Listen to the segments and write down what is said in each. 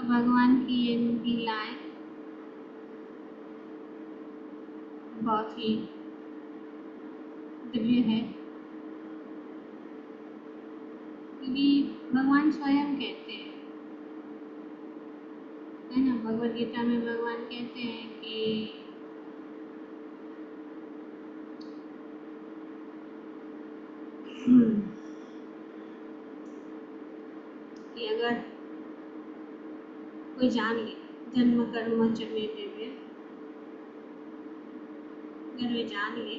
भगवान की ये लीलाएं बहुत ही दिव्य है, क्योंकि भगवान स्वयं कहते हैं, है ना, भगवद गीता में भगवान कहते हैं कि अगर कोई जान ले जन्म कर्म च मे दिव्य, अगर वे जान ले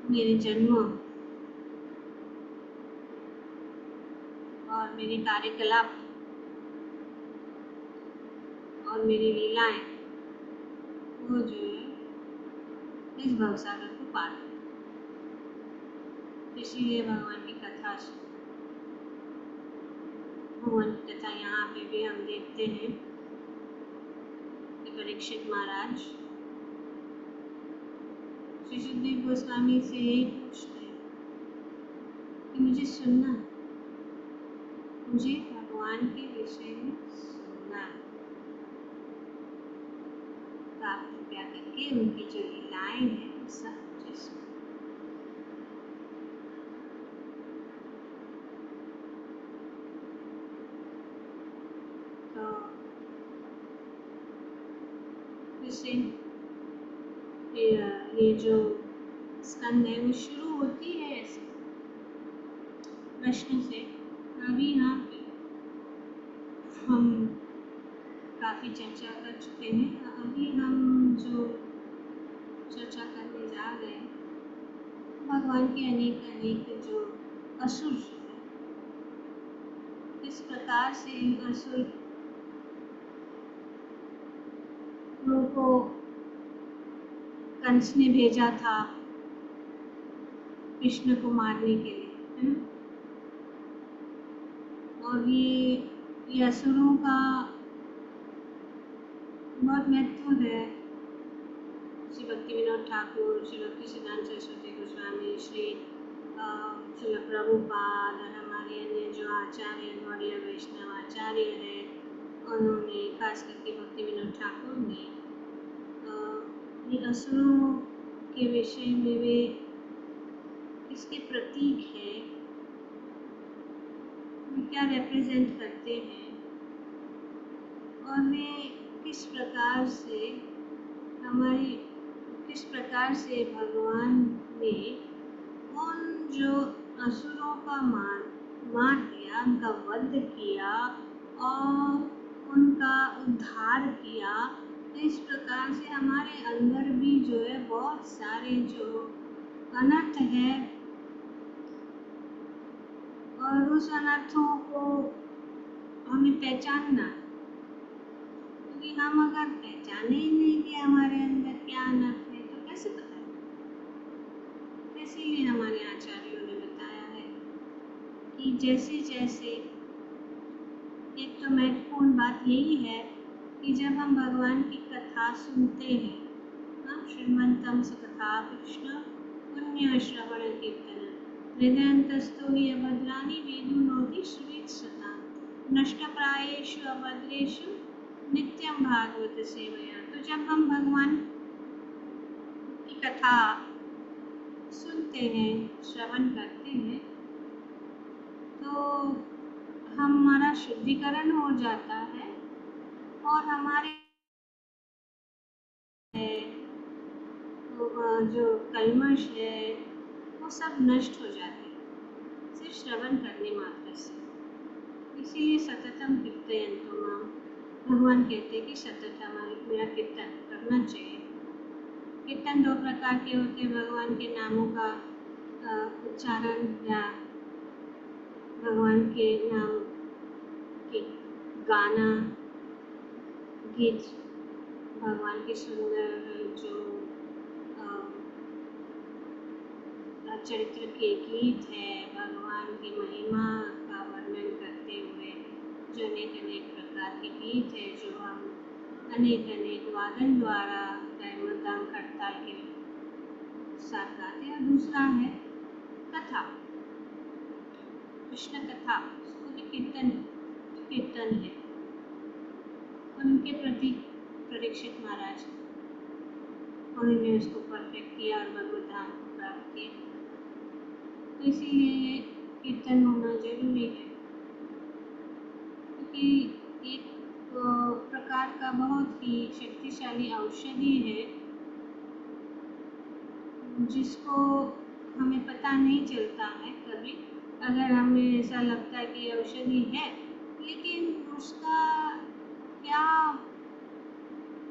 मेरे जन्म और मेरे कार्यकलाप और मेरी लीलाएं, वो जो है इस भवसागर को पार कर। इसीलिए भगवान की कथा, भगवान की कथा यहाँ पे भी हम देखते हैं कि परीक्षित महाराज श्री सुखदेव गोस्वामी से यही पूछते हैं कि मुझे सुनना, मुझे भगवान के विषय में सुनना, तो आप कृपया करके उनकी जो लीलाएं हैं वो सब मुझे सुनो। तो इससे ये जो स्कंद है वो शुरू होती है ऐसे प्रश्न से। अभी यहाँ पे हम काफ़ी चर्चा कर चुके हैं। अभी हम जो चर्चा करने जा रहे हैं, भगवान के अनेक जो असुर हैं, किस प्रकार से इन असुर को कंस ने भेजा था कृष्ण को मारने के लिए, और ये असुरों का बहुत महत्व है। श्री भक्ति विनोद ठाकुर, श्री भक्ति सिद्धांत सरस्वती गोस्वामी, श्री प्रभुपाद और हमारे अन्य जो आचार्य गौड़ीय वैष्णव आचार्य हैं, उन्होंने खास करके भक्ति विनोद ठाकुर ने ये असुरों के विषय में वे इसके प्रतीक हैं, वे क्या रिप्रेजेंट करते हैं और वे किस प्रकार से भगवान ने उन जो असुरों का मार दिया, उनका वध किया और उनका उद्धार किया। तो इस प्रकार से हमारे अंदर भी जो है बहुत सारे जो अनर्थ है, और उस अनर्थों को हमें पहचानना, क्योंकि हम अगर पहचाने ही नहीं कि हमारे अंदर क्या अनर्थ है तो कैसे पता है। इसीलिए हमारे आचार्यों ने बताया है कि जैसे जैसे, एक तो महत्वपूर्ण बात यही है कि जब हम भगवान की कथा सुनते हैं, श्रीमंतम स कथा कृष्ण पुण्य श्रवण कीर्तन हृदयंतस्थो हि अभद्राणि वेदुनोति श्रुवेत् सदा नष्टप्रायेषु अभद्रेषु नित्यं भागवत सेवया। तो जब हम भगवान की कथा सुनते हैं, श्रवण करते हैं, तो हमारा शुद्धिकरण हो जाता है और हमारे जो कल्मश है वो सब नष्ट हो जाते हैं सिर्फ श्रवण करने मात्र से। इसीलिए सततम कीर्तयन्तु माम, भगवान कहते हैं कि सतत मेरा कीर्तन करना चाहिए। कीर्तन दो प्रकार के होते हैं, भगवान के नामों का उच्चारण या भगवान के नाम के गाना, गीत, भगवान के सुंदर जो चरित्र के गीत है, भगवान की महिमा का वर्णन करते हुए जो अनेक प्रकार के गीत है जो हम अनेक वादन द्वारा मृदंग करताल के साथ गाते हैं। और दूसरा है कथा, कृष्ण कथा, उसको ये कीर्तन कीर्तन है। और उनके प्रति परीक्षित महाराज, उन्होंने उसको परफेक्ट किया और भगवत धाम को प्राप्त किया। तो इसीलिए कीर्तन होना जरूरी है, क्योंकि एक प्रकार का बहुत ही शक्तिशाली औषधि है जिसको हमें पता नहीं चलता है कभी। अगर हमें ऐसा लगता है कि औषधि है, लेकिन उसका क्या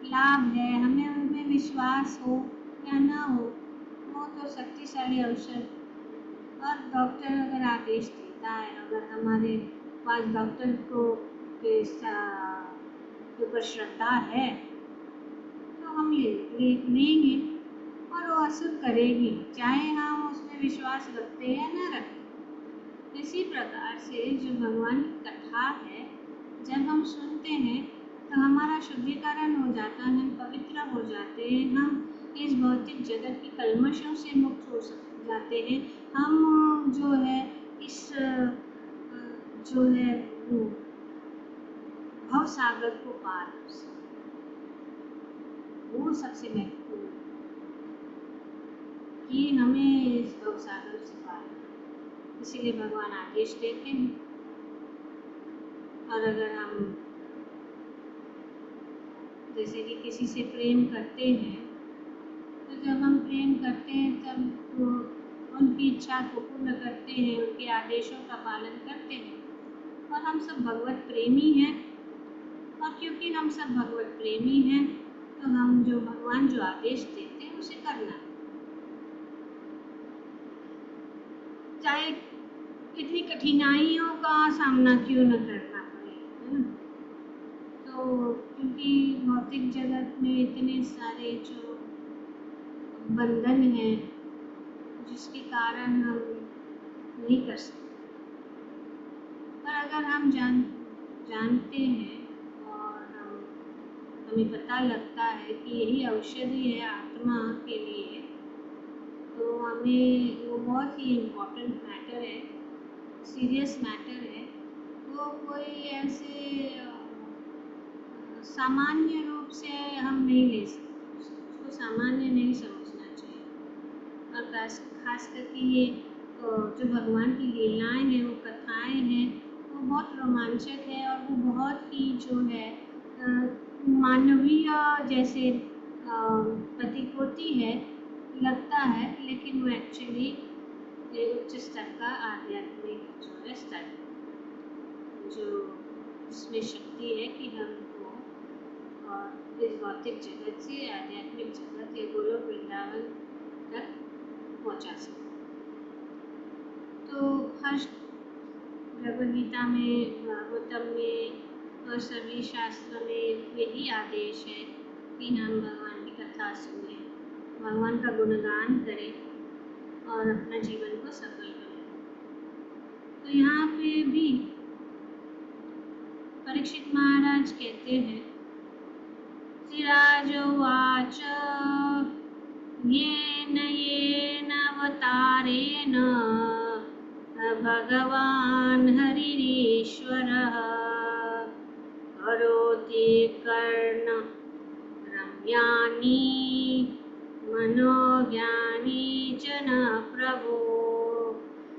लाभ है, हमें उनमें विश्वास हो या ना हो, वो तो शक्तिशाली औषध। और डॉक्टर अगर आदेश देता है, अगर हमारे पास डॉक्टर को के ऊपर श्रद्धा है, तो हम लेंगे और वो असर करेगी, चाहे हम उसमें विश्वास रखते हैं या ना रखते। इसी प्रकार से जो भगवान की कथा है, जब हम सुनते हैं तो हमारा शुद्धिकरण हो जाता है, हम पवित्र हो जाते हैं, हम इस भौतिक जगत की कल्मशों से मुक्त हो जाते हैं। हम जो है इस जो है भव सागर को पार हो सकते, वो सबसे महत्वपूर्ण कि हमें इस भव सागर से पार करना। इसीलिए भगवान आदेश देते हैं। और अगर हम जैसे कि किसी से प्रेम करते हैं, तो जब हम प्रेम करते हैं तब तो उनकी इच्छा को पूर्ण करते हैं, उनके आदेशों का पालन करते हैं। और हम सब भगवत प्रेमी हैं, और क्योंकि हम सब भगवत प्रेमी हैं, तो हम जो भगवान जो आदेश देते हैं उसे करना है, चाहे कितनी कठिनाइयों का सामना क्यों न करना पड़े, है ना। तो क्योंकि भौतिक जगत में इतने सारे जो बंधन हैं जिसके कारण हम नहीं कर सकते, पर अगर हम जानते हैं और हमें पता लगता है कि यही औषधि है आत्मा के लिए, तो हमें वो बहुत ही इम्पोर्टेंट मैटर है, सीरियस मैटर है। वो कोई ऐसे सामान्य रूप से हम नहीं ले सकते, उसको सामान्य नहीं समझना चाहिए। और खास करके ये जो भगवान की लीलाएं हैं, वो कथाएं हैं, वो बहुत रोमांचक है और वो बहुत ही जो है मानवीय जैसे प्रतीक होती है, लगता है, लेकिन वो एक्चुअली उच्च स्तर का आध्यात्मिक जो है स्तर, जो इसमें शक्ति है कि हमको इस भौतिक जगत से आध्यात्मिक जगत या गोलोक वृंदावन तक पहुंचा सकते। तो हर भगवद गीता में, भागवतम में और सभी शास्त्र में यही आदेश है कि हम भगवान की कथा सुने, भगवान का गुणगान करें और अपना जीवन को सफल बनाएं। तो यहाँ पे भी परीक्षित महाराज कहते हैं, श्रीराजोवाच येन अवतारेण भगवान् हरिरीश्वरः करोति कर्ण रम्यानि मनोज्ञानि च न प्रभो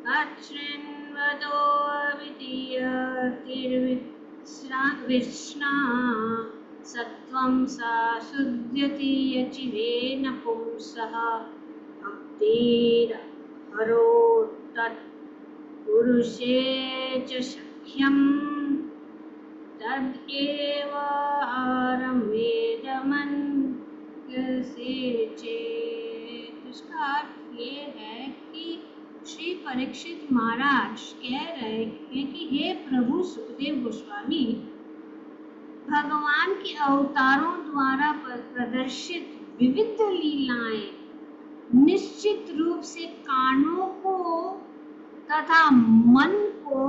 अशृण्वतो विद्यतिर्विष्णा सत्वं सा शुद्ध्यति यचिवेन पुंसः भक्तिर्हरो तत् पुरुषे च सख्यं तदेव हारं वेदमन् चेत्। उसका अर्थ ये है कि श्री परीक्षित महाराज कह रहे हैं कि हे प्रभु सुखदेव गोस्वामी, भगवान के अवतारों द्वारा प्रदर्शित विविध लीलाएं निश्चित रूप से कानों को तथा मन को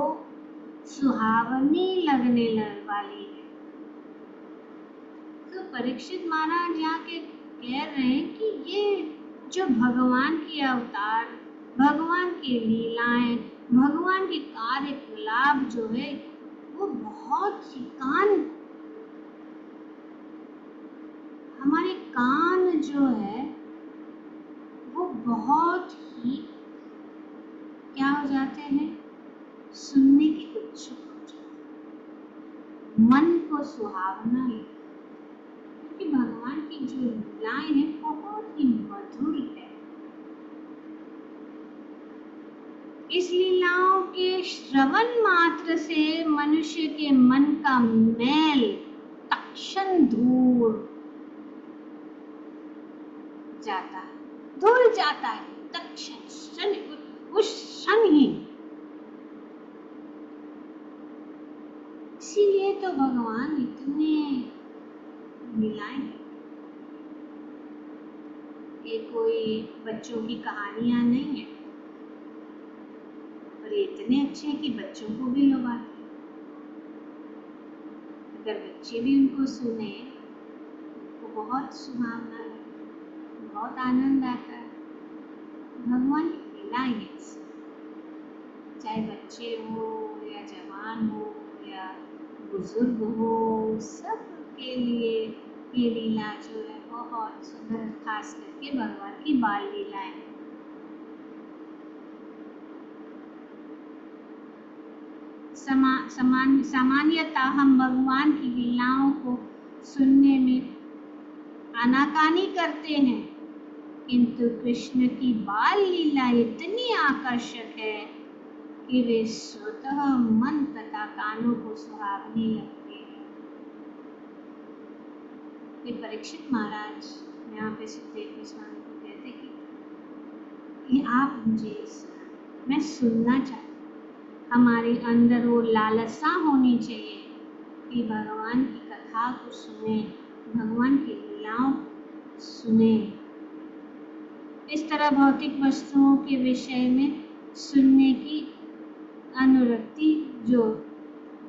सुहावनी लगने वाली है। तो परीक्षित महाराज यहाँ के कह रहे हैं कि ये जो भगवान के अवतार, भगवान की लीलाएं भगवान के कार्यकलाप जो है वो बहुत ही हमारे कान जो है वो बहुत ही क्या हो जाते हैं, सुनने के इच्छुक हो जाते हैं, मन को सुहावना लगता है, क्योंकि भगवान की जो लीलाएं हैं बहुत ही मधुर है। इस लीलाओं के श्रवण मात्र से मनुष्य के मन का मैल तक्षण दूर जाता है, धुल जाता है तक्षण, उस क्षण ही। इसीलिए तो भगवान इतने लीलाएं, ये कोई बच्चों की कहानियां नहीं है, और ये इतने अच्छे हैं कि बच्चों को भी लुभाते हैं। अगर बच्चे भी उनको सुने तो बहुत सुहावना लगता है, बहुत आनंद आता है। भगवान की लीलाएं, चाहे बच्चे हो या जवान हो या बुजुर्ग हो, सबके लिए ये लीला जो है बहुत सुंदर, खास करके भगवान की बाल लीलाएं। सामान्यतः हम भगवान की लीलाओं को सुनने में आनाकानी करते हैं, किंतु कृष्ण की बाल लीला इतनी आकर्षक है कि वे स्वतः मन तथा कानों को सुहावनी लगती है। ये परीक्षित महाराज यहाँ पे सुखदेव गोस्वामी को कहते कि आप मुझे मैं सुनना चाहती, हमारे अंदर वो लालसा होनी चाहिए कि भगवान की कथा को सुने, भगवान की लीलाओं को सुने। इस तरह भौतिक वस्तुओं के विषय में सुनने की अनुरक्ति जो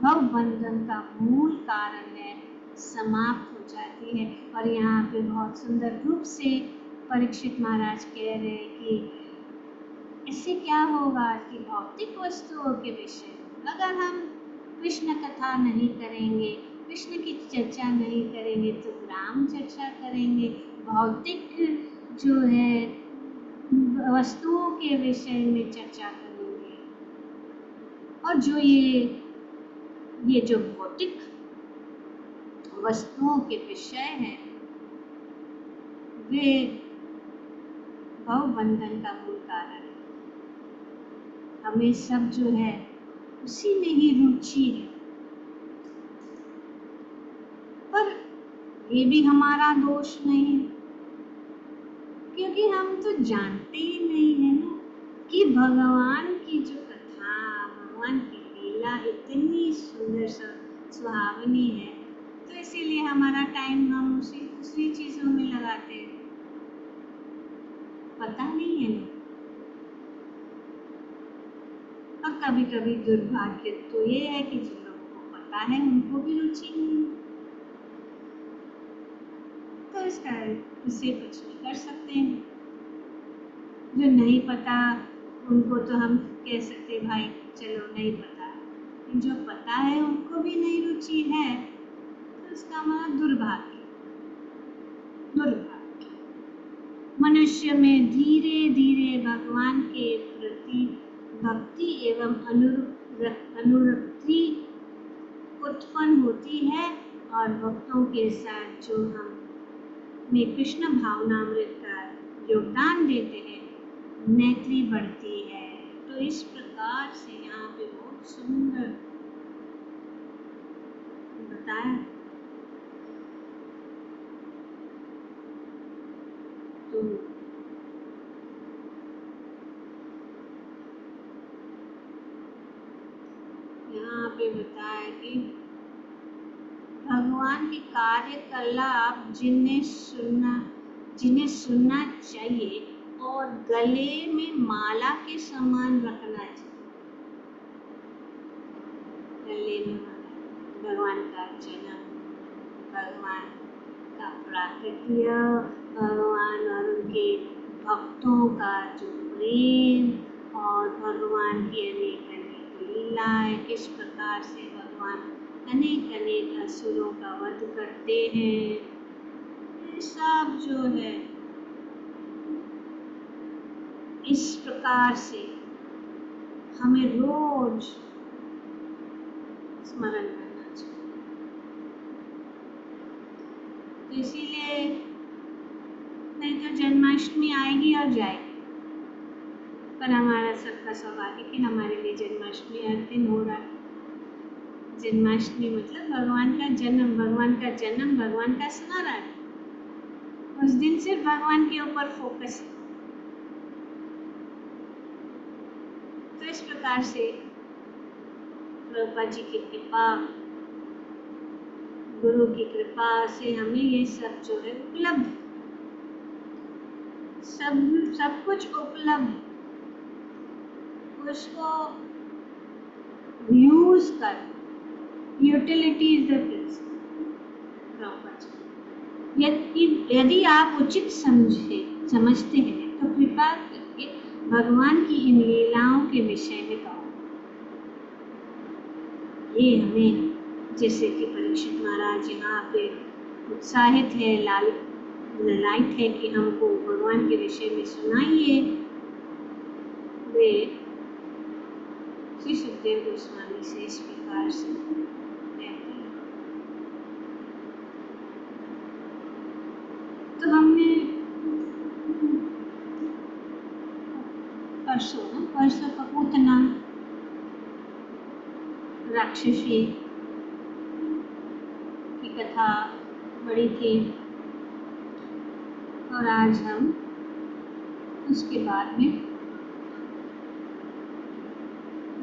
भवबंधन का मूल कारण है समाप्त हो जाती है। और यहाँ पे बहुत सुंदर रूप से परीक्षित महाराज कह रहे हैं कि इससे क्या होगा कि भौतिक वस्तुओं के विषय में अगर हम कृष्ण कथा नहीं करेंगे, कृष्ण की चर्चा नहीं करेंगे, तो राम चर्चा करेंगे। भौतिक जो है वस्तुओं के विषय में चर्चा करेंगे, और जो ये जो भौतिक वस्तुओं के विषय हैं वे भवबंधन का मूल कारण है। हमें सब जो है उसी में ही रुचि है, पर ये भी हमारा दोष नहीं है, क्योंकि हम तो जानते ही नहीं है ना कि भगवान की जो कथा, भगवान की लीला इतनी सुंदर सुहावनी है, तो इसीलिए हमारा टाइम हम दूसरी चीजों में लगाते हैं, पता नहीं है ना। और कभी कभी दुर्भाग्य तो ये है कि जिन लोगों को पता है उनको भी रुचि नहीं है, तो इससे कुछ नहीं कर सकते हैं। जो नहीं पता उनको तो हम कह सकते भाई चलो नहीं पता, लेकिन जो पता है उनको भी नहीं रुचि है, तो इसका हमारा दुर्भाग्य। मनुष्य में धीरे धीरे भगवान के प्रति भक्ति एवं अनुरक्ति उत्पन्न होती है, और भक्तों के साथ जो हम में कृष्ण भावनामृत का योगदान देते हैं, मैत्री बढ़ती है। तो इस प्रकार से यहाँ पे बहुत सुंदर बताया। तो यहाँ पे बताया कि भगवान के कार्यकलाप जिन्हें सुनना चाहिए और गले में माला के समान रखना चाहिए। गले में माला, भगवान का जन्म, भगवान का प्राकट्य, भगवान और उनके भक्तों का जो प्रेम और भगवान की अनेक अनेक लीलाएं, किस प्रकार से भगवान अनेक अनेक असुरों का वध करते हैं, ये सब जो है इस प्रकार से हमें रोज स्मरण करना चाहिए। तो इसीलिए नहीं तो जन्माष्टमी आएगी और जाएगी, पर हमारा सबका सौभाग्य कि हमारे लिए जन्माष्टमी हर दिन हो रहा है। जन्माष्टमी मतलब भगवान का जन्म, भगवान का जन्म, भगवान का स्मरण। उस दिन सिर्फ भगवान के ऊपर फोकस है। तो इस प्रकार से प्रभुपाद जी की कृपा, गुरु की कृपा से हमें ये सब जो है उपलब्ध, सब कुछ उपलब्ध, उसको यूज कर, यूटिलिटी इज द प्रिंसिपल। यदि आप उचित समझते हैं तो कृपा करके भगवान की इन लीलाओं के विषय में कहो। ये हमें, जैसे कि परीक्षित महाराज यहाँ पे उत्साहित है, लालायित है कि हमको भगवान के विषय में सुनाइए, वे श्री सुखदेव गोस्वामी से इस प्रकार से कहते हैं। तो हमने परसों कपूतना राक्षसी की कथा बड़ी थी, और आज हम उसके बाद में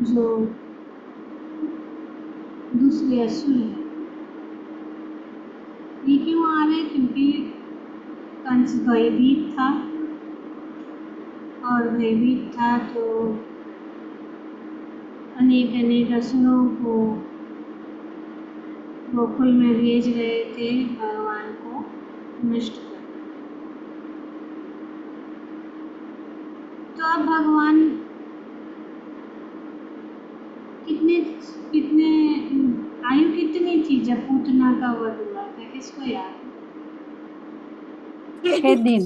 जो दूसरे असुर हैं, ये क्यों आ रहे? क्योंकि कंस भयभीत था, और भयभीत था तो अनेक अनेक असुरों को गोकुल में भेज रहे थे भगवान को नष्ट कर। तो अब भगवान कितने आयु कितनी थी जब पूतना का वध हुआ था? किसको याद? 6 दिन।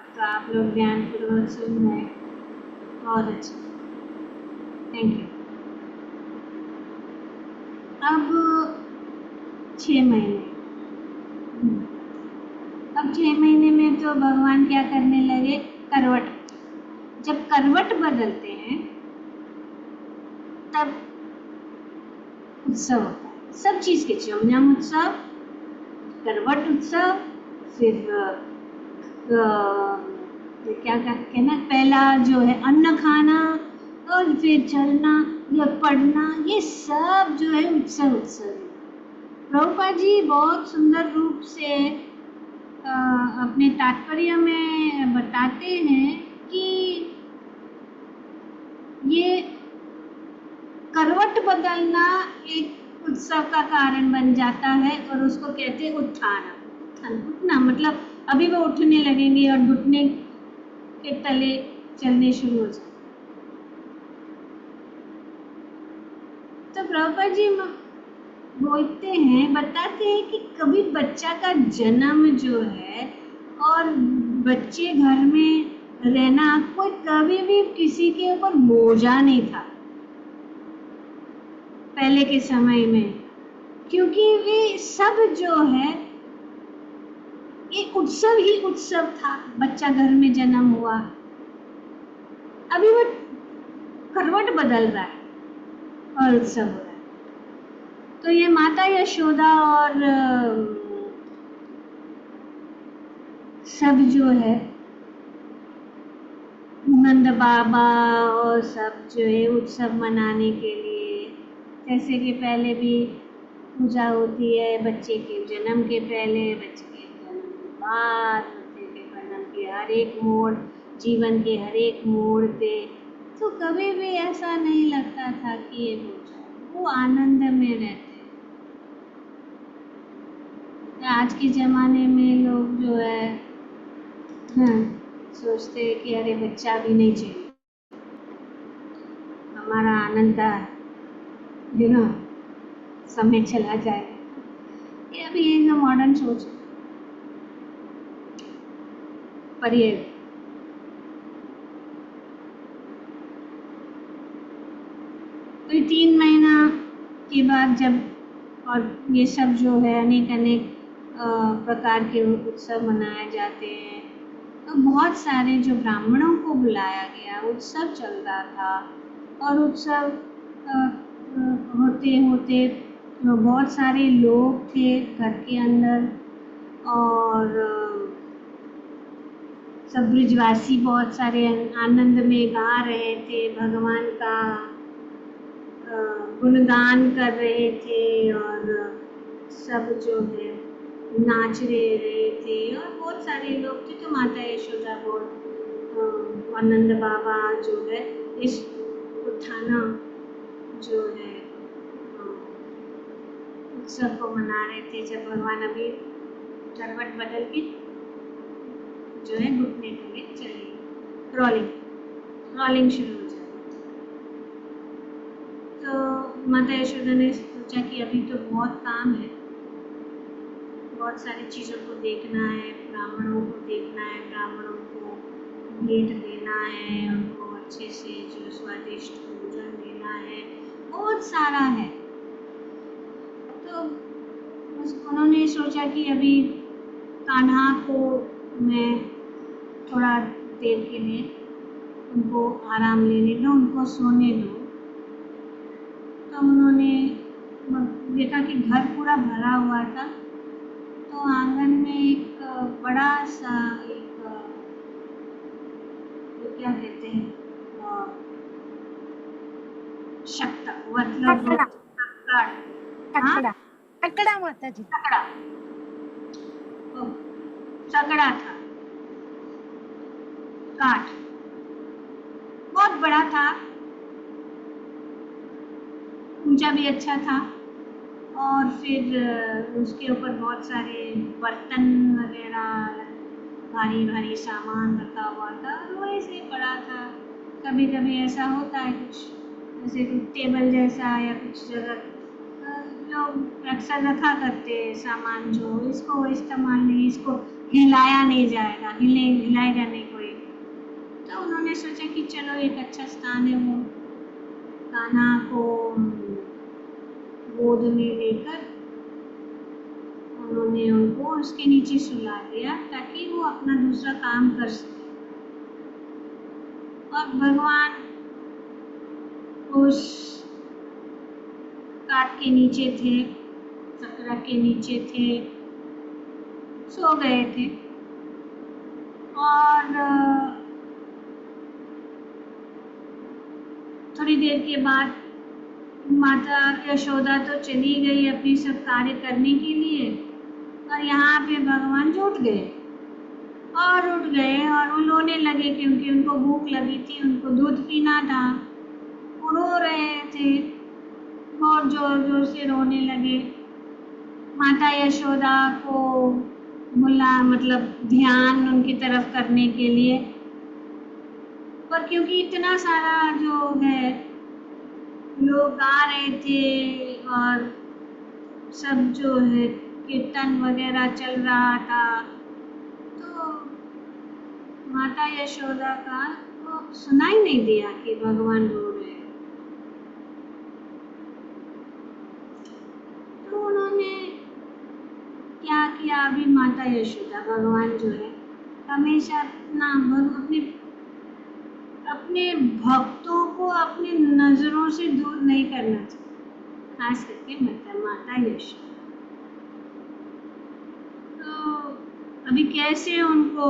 तो आप लोग ध्यानपूर्वक सुन रहे हैं, बहुत अच्छा, थैंक यू। अब 6 महीने, अब 6 महीने में तो भगवान क्या करने लगे? करवट। जब करवट बदलते हैं तब उत्सव होता है, सब चीज के, चमचम उत्सव, करवट उत्सव, फिर क्या कहते हैं ना, पहला जो है अन्न खाना, और फिर चलना या पढ़ना, ये सब जो है उत्सव है। प्रभुपाद जी बहुत सुंदर रूप से अपने तात्पर्य में बताते हैं कि ये करवट बदलना एक उत्सव का कारण बन जाता है, और उसको कहते हैं उत्थान। उठना मतलब अभी वो उठने लगेंगे और घुटने के तले चलने शुरू हो जाए। तो प्रभुपाद जी बोलते हैं, बताते हैं कि कभी बच्चा का जन्म जो है और बच्चे घर में रहना, कोई कभी भी किसी के ऊपर बोझा नहीं था पहले के समय में, क्योंकि वे सब जो है एक उत्सव ही उत्सव था। बच्चा घर में जन्म हुआ, अभी वो करवट बदल रहा है और उत्सव हो रहा है। तो ये माता यशोदा और सब जो है नंद बाबा और सब जो है उत्सव मनाने के लिए, जैसे कि पहले भी पूजा होती है बच्चे के जन्म के पहले, बच्चे के जन्म के बाद, बच्चे के जन्म के हर एक मोड़, जीवन के हर एक मोड़ पे, तो कभी भी ऐसा नहीं लगता था कि ये हो जाए, वो आनंद में रहते। आज के ज़माने में लोग जो है सोचते हैं कि अरे बच्चा भी नहीं चाहिए, हमारा आनंद का समय चला जाए। ये अभी ये जो मॉडर्न सोच है, पर ये तो 3 महीना के बाद जब और ये सब जो है अनेक अनेक प्रकार के उत्सव मनाए जाते हैं, तो बहुत सारे जो ब्राह्मणों को बुलाया गया, उत्सव चल रहा था और उत्सव होते होते बहुत सारे लोग थे घर के अंदर और सब ब्रिजवासी बहुत सारे आनंद में गा रहे थे, भगवान का गुणगान कर रहे थे और सब जो है नाच रहे थे और बहुत सारे लोग थे। तो माता यशोदा बहुत आनंद बाबा जो है इस उत्थाना जो है उत्सव को मना रहे थे, जब भगवान अभी करवट बदल के जो है घुटने के लिए चले, रॉलिंग शुरू हो जाए। तो माता यशोदा ने सोचा कि अभी तो बहुत काम है, बहुत सारी चीज़ों को देखना है, ब्राह्मणों को देखना है, ब्राह्मणों को भेंट देना है, उनको अच्छे से जो स्वादिष्ट भोजन देना है, बहुत सारा है। तो उन्होंने सोचा कि अभी कान्हा को मैं थोड़ा देर के लिए उनको आराम लेने दो, उनको सोने दो। तो उन्होंने देखा कि घर पूरा भरा हुआ था, तो आंगन में एक बड़ा सा एक क्या कहते हैं शक्ता, मतलब सकड़ा माता जी, सकड़ा था, काठ बहुत बड़ा था, ऊंचा भी अच्छा था और फिर उसके ऊपर बहुत सारे बर्तन वगैरह, भारी भारी सामान रखा हुआ था और वो ऐसे पड़ा था। कभी कभी ऐसा होता है कुछ जैसे कुछ टेबल जैसा या कुछ जगह लोग अक्सर रखा करते हैं सामान, जो इसको इस्तेमाल नहीं, इसको हिलाया नहीं जाएगा, हिलाएगा नहीं कोई। तो उन्होंने सोचा कि चलो एक अच्छा स्थान है, वो कान्हा को गोद में लेकर उन्होंने उनको उसके नीचे सुला दिया ताकि वो अपना दूसरा काम कर सके। और भगवान उस काठ के नीचे थे, सकरा के नीचे थे, सो गए थे। और थोड़ी देर के बाद माता यशोदा तो चली गई अपनी सब कार्य करने के लिए और यहाँ पे भगवान जो उठ गए और वो रोने लगे क्योंकि उनको भूख लगी थी, उनको दूध पीना था। वो रो रहे थे, बहुत जोर जोर से रोने लगे। माता यशोदा को बुला, मतलब ध्यान उनकी तरफ करने के लिए, पर क्योंकि इतना सारा जो है लोग गा रहे थे और सब जो है कीर्तन वगैरह चल रहा था, तो माता यशोदा का तो सुनाई नहीं दिया कि भगवान रो रहे हैं। तो उन्होंने क्या किया, अभी माता यशोदा भगवान जो है हमेशा अपने भक्तों को अपनी नजरों से दूर नहीं करना चाहिए, खास करके माता यशोदा। तो अभी कैसे उनको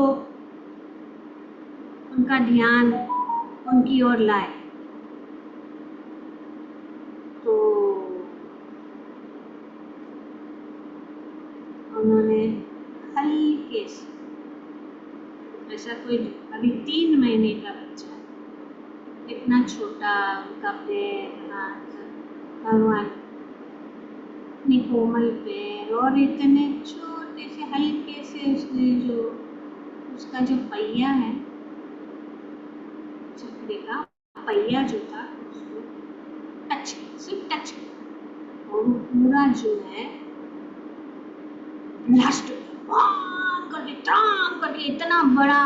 उनका ध्यान उनकी ओर लाए, तो उन्होंने हल्के से, ऐसा कोई अभी 3 महीने का बच्चा, इतना छोटा उनका पैर, हाथ, भगवान इतनी कोमल पैर और इतने छोटे से हल्के से उसने जो उसका जो पहिया है कपड़े का पहिया जो था उसको टच किया, सिर्फ टच किया, और वो पूरा जो है ब्लास्ट करके त्राम करके इतना बड़ा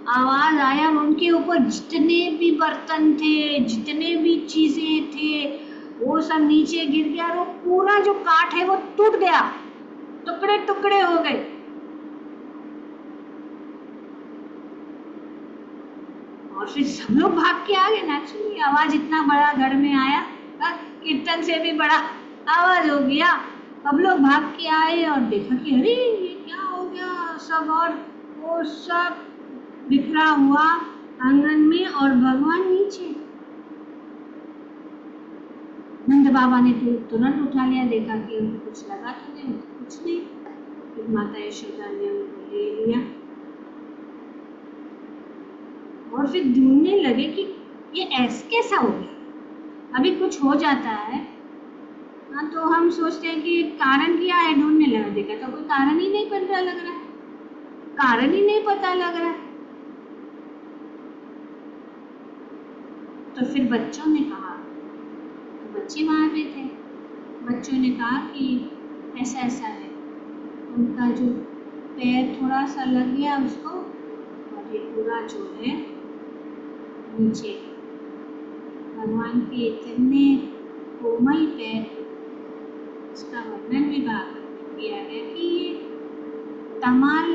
आवाज आया और उनके ऊपर जितने भी बर्तन थे, जितने भी चीजें थे, वो सब नीचे गिर गया और वो पूरा जो काठ है वो टूट गया, टुकड़े टुकड़े हो गए। और फिर सब लोग भाग के आ गए। नेचुरली आवाज इतना बड़ा घर में आया, कीर्तन से भी बड़ा आवाज हो गया। अब लोग भाग के आए और देखा कि अरे ये क्या हो गया सब, और वो सब बिखरा हुआ आंगन में और भगवान नीचे। नंद बाबा ने तो तुरंत उठा लिया, देखा कि उनको कुछ लगा तो नहीं, कुछ नहीं। फिर माता यशोदा ने उनको ले लिया और फिर ढूंढने लगे कि ये ऐसे कैसा हो गया। अभी कुछ हो जाता है हाँ, तो हम सोचते हैं कि कारण क्या है, ढूंढने लगा, देखा तो कोई कारण ही नहीं पता लग रहा है, कारण ही नहीं पता लग रहा है। तो फिर बच्चों ने कहा, तो बच्चे वहाँ पे थे, बच्चों ने कहा कि ऐसा ऐसा है, उनका जो पैर थोड़ा सा लग गया उसको, और ये पूरा जो है नीचे। भगवान के इतने कोमल पैर, इसका वर्णन भी भागवत में किया है कि ये तमाल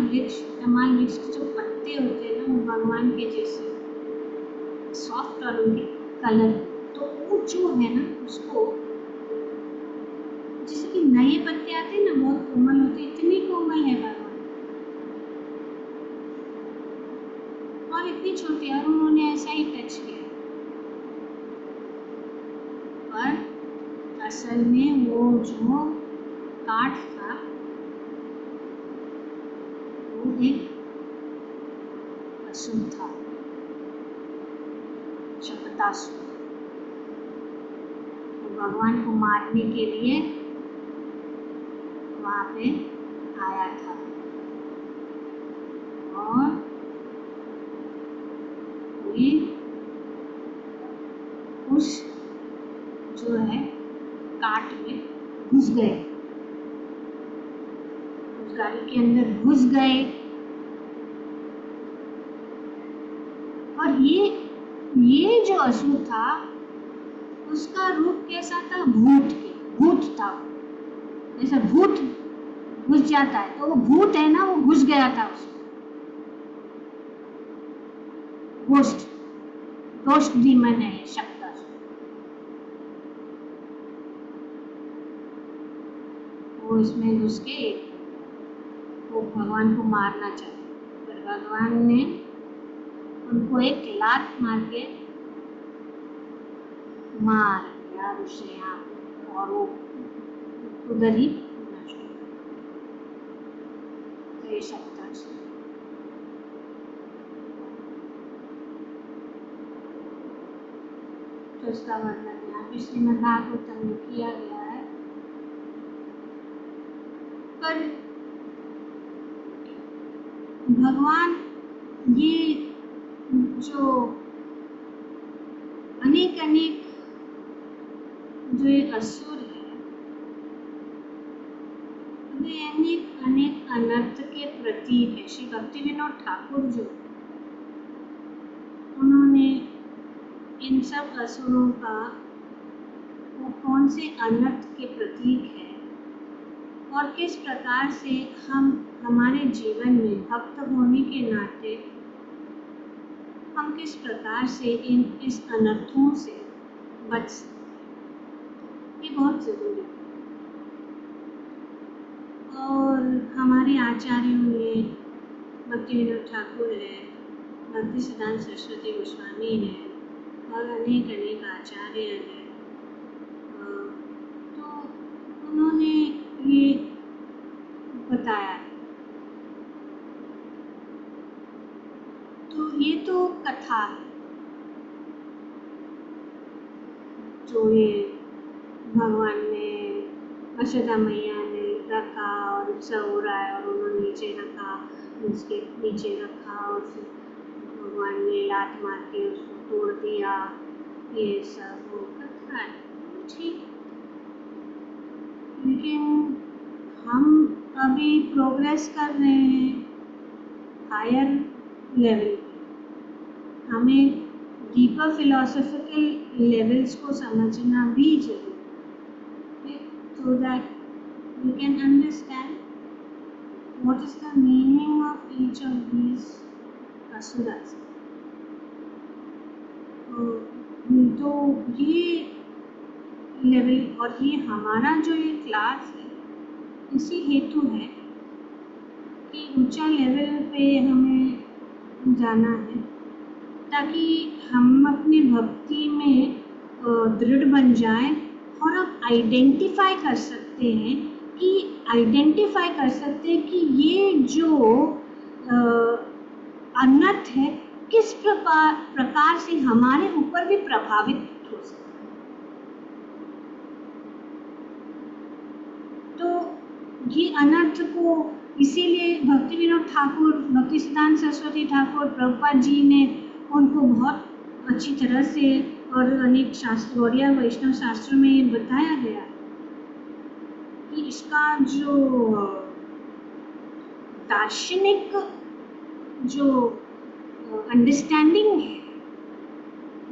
वृक्ष के जो पत्ते होते हैं ना, वो भगवान के जैसे सॉफ्ट और उनके कलर, तो वो जो है ना उसको, जैसे कि नए पत्ते आते हैं ना बहुत कोमल होते, इतनी कोमल है भगवान और इतनी छोटी, और उन्होंने ऐसा ही टच किया। पर असल में वो जो काठ था वो एक असुर था, शपथासुर। तो भगवान को मारने के लिए वहाँ पे आया था और ये उस जो है काट में घुस गए, उस गाड़ी के अंदर घुस गए। और ये जो असुर था उसका रूप कैसा था, भूत था, जैसे भूत घुस जाता है तो वो भूत है ना, वो घुस गया था उसमें, घोस्ट डीमन है ये शक्तासुर। वो इसमें घुस के वो भगवान को मारना चाहते, पर भगवान ने उनको एक लात मार के मार दिया उसे यहाँ, और वो उधर ही नष्ट हो गया। तो ये शक्तासुर। तो इसका वर्णन यहाँ पे श्रीमद् भागवतम में किया गया है। पर भगवान ये जो अनेक जो ये असुर है, वे अनेक अनर्थ के प्रतीक है। श्री भक्तिविनोद ठाकुर जो उन्होंने इन सब असुरों का वो कौन से अनर्थ के प्रतीक है और किस प्रकार से हम हमारे जीवन में भक्त होने के नाते हम किस प्रकार से इस अनर्थों से बच सकते हैं, ये बहुत जरूरी है। और हमारे आचार्यों में भक्तिविनोद ठाकुर है, भक्ति सिद्धांत सरस्वती गोस्वामी है और अनेक आचार्य हैं। तो उन्होंने ये बताया है। तो ये तो कथा है जो ये भगवान ने, यशोदा मैया ने रखा और उत्सव हो रहा है और उन्होंने नीचे रखा, उसके नीचे रखा और फिर भगवान ने लात मार के उसको तोड़ दिया, ये सब वो कथा है, ठीक। लेकिन हम अभी प्रोग्रेस कर रहे हैं हायर लेवल पे, हमें डीपर फिलोसॉफिकल लेवल्स को समझना भी जरूरी है, so that we can understand what is the meaning of each of these asuras. तो ये लेवल और ये हमारा जो ये क्लास है इसी हेतु है कि ऊंचा लेवल पे हमें जाना है, ताकि हम अपनी भक्ति में दृढ़ बन जाएं और हम आइडेंटिफाई कर सकते हैं कि ये जो अनर्थ है किस प्रकार से हमारे ऊपर भी प्रभावित हो सकता है। तो ये अनर्थ को इसीलिए भक्ति विनोद ठाकुर, भक्ति सिद्धांत सरस्वती ठाकुर, प्रभुपाद जी ने उनको बहुत अच्छी तरह से और अनेक शास्त्र गौड़िया वैष्णव शास्त्रों में ये बताया गया कि इसका जो दार्शनिक जो अंडरस्टैंडिंग है,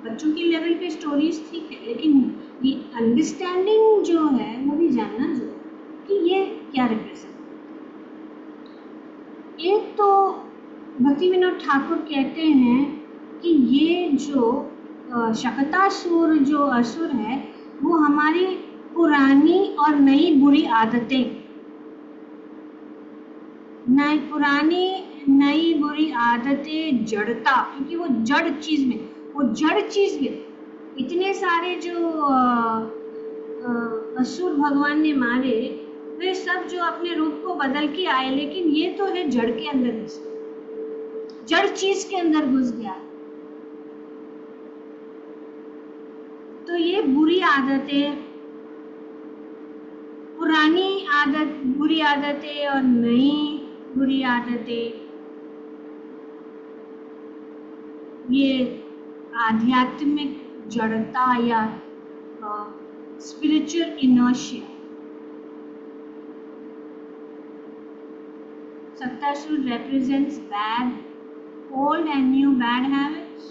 बच्चों की लेवल पे स्टोरीज ठीक है, लेकिन ये अंडरस्टैंडिंग जो है वो भी जानना जरूरी कि ये क्या रिप्रेजेंट। एक तो भक्ति विनोद ठाकुर कहते हैं कि ये जो शकतासुर जो असुर है वो हमारी पुरानी और नई बुरी आदतें, नई बुरी आदतें, जड़ता, क्योंकि वो जड़ चीज में इतने सारे जो असुर भगवान ने मारे, वे सब जो अपने रूप को बदल के आए, लेकिन ये तो है जड़ के अंदर घुस गया, जड़ चीज के अंदर घुस गया। तो ये बुरी आदतें, पुरानी बुरी आदतें और नई बुरी आदतें, ये आध्यात्मिक जड़ता या spiritual inertia. Saktasur represents bad, old and new bad habits,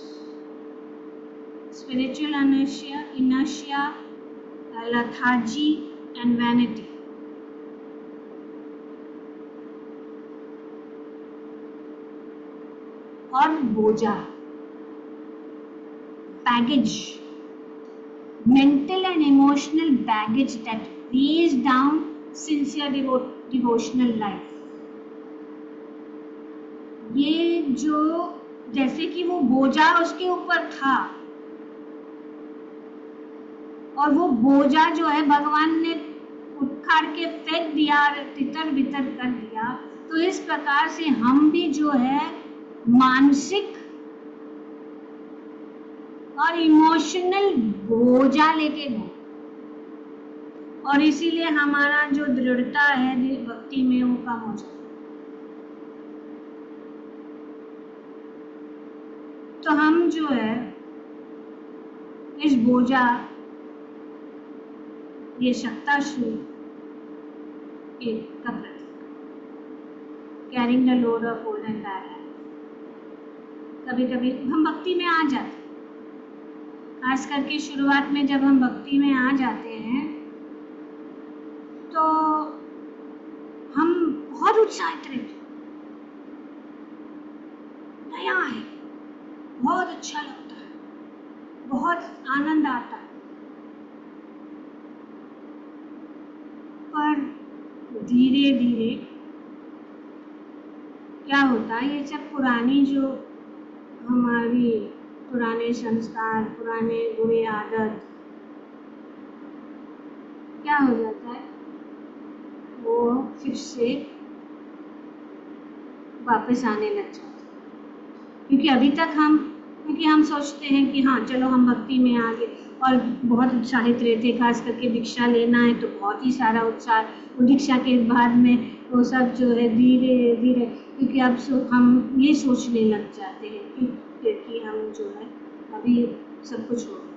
spiritual inertia, lethargy and vanity. और बोझा, baggage, mental and emotional baggage that weighs down sincere devotional life. ये जो जैसे कि वो बोझा उसके ऊपर था और वो बोझा जो है भगवान ने उखाड़ के फेंक दिया, तितर बितर कर दिया, तो इस प्रकार से हम भी जो है मानसिक और इमोशनल बोझा लेके गए, और इसीलिए हमारा जो दृढ़ता है भक्ति में वो कम हो जाता है। तो हम जो है इस बोझा, ये शक्तासुर के का प्रतीक, carrying the load of old and bad habits. कभी कभी हम भक्ति में आ जाते हैं, खास करके शुरुआत में जब हम भक्ति में आ जाते हैं तो हम बहुत उत्साहित रहते, नया है, बहुत अच्छा लगता है, बहुत आनंद आता है। पर धीरे धीरे क्या होता है, ये सब पुरानी जो हमारी पुराने संस्कार, पुराने बुरे आदत क्या हो जाता है, वो फिर से वापस आने लग जाता है। क्योंकि अभी तक हम सोचते हैं कि हाँ चलो हम भक्ति में आ गए, और बहुत उत्साहित रहते, खास करके दीक्षा लेना है तो बहुत ही सारा उत्साह। वो दीक्षा के बाद में वो सब जो है धीरे धीरे, क्योंकि अब हम ये सोचने लग जाते हैं कि हम जो है अभी सब कुछ हो गया,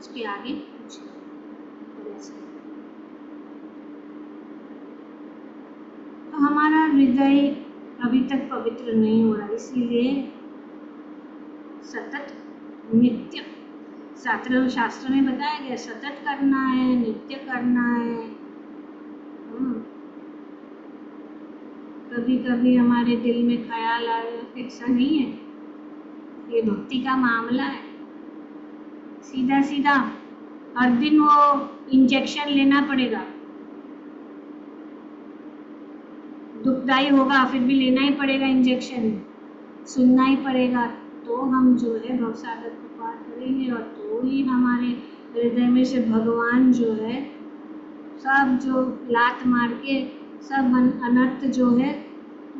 इसके आगे कुछ नहीं। तो हमारा हृदय अभी तक पवित्र नहीं हो रहा, इसीलिए सतत नित्य, शास्त्र में बताया गया सतत करना है, नित्य करना है। कभी कभी हमारे दिल में ख्याल आए, ऐसा नहीं है, ये भक्ति का मामला है। सीधा सीधा हर दिन वो इंजेक्शन लेना पड़ेगा, दुखदाई होगा फिर भी लेना ही पड़ेगा इंजेक्शन, सुनना ही पड़ेगा, तो हम जो है भवसागर को पार करेंगे, और तो ही हमारे हृदय में से भगवान जो है सब जो लात मार के सब अनर्थ जो है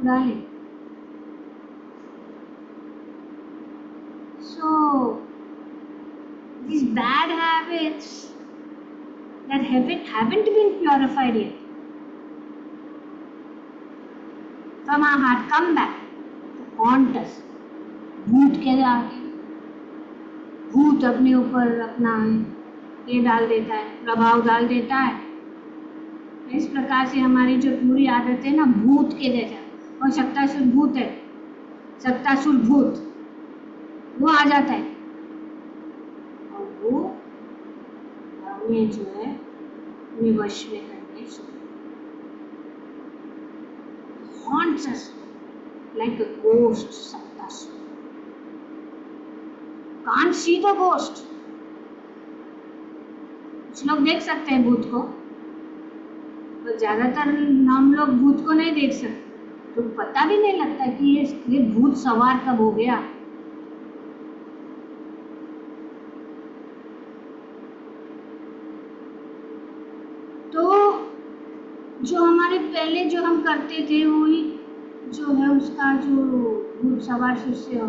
उड़ा ले। So these bad habits that haven't been purified yet from our heart come back to haunt us. भूत के आगे भूत अपने ऊपर अपना ये डाल देता है, प्रभाव डाल देता है। इस प्रकार से हमारी जो पूरी आदत है ना भूत के जैसा, और शक्तासुर भूत है, शक्तासुर भूत वो आ जाता है और वो हमें जो है अपने वश में करने शुरू, haunts us like a ghost. Shaktasur can't see the ghost. कुछ लोग देख सकते हैं भूत को, तो ज्यादातर हम लोग भूत को नहीं देख सकते, तो पता भी नहीं लगता कि ये भूत सवार कब हो गया। तो जो हमारे पहले जो हम करते थे वही जो है उसका जो भूत सवार शिष्य हो,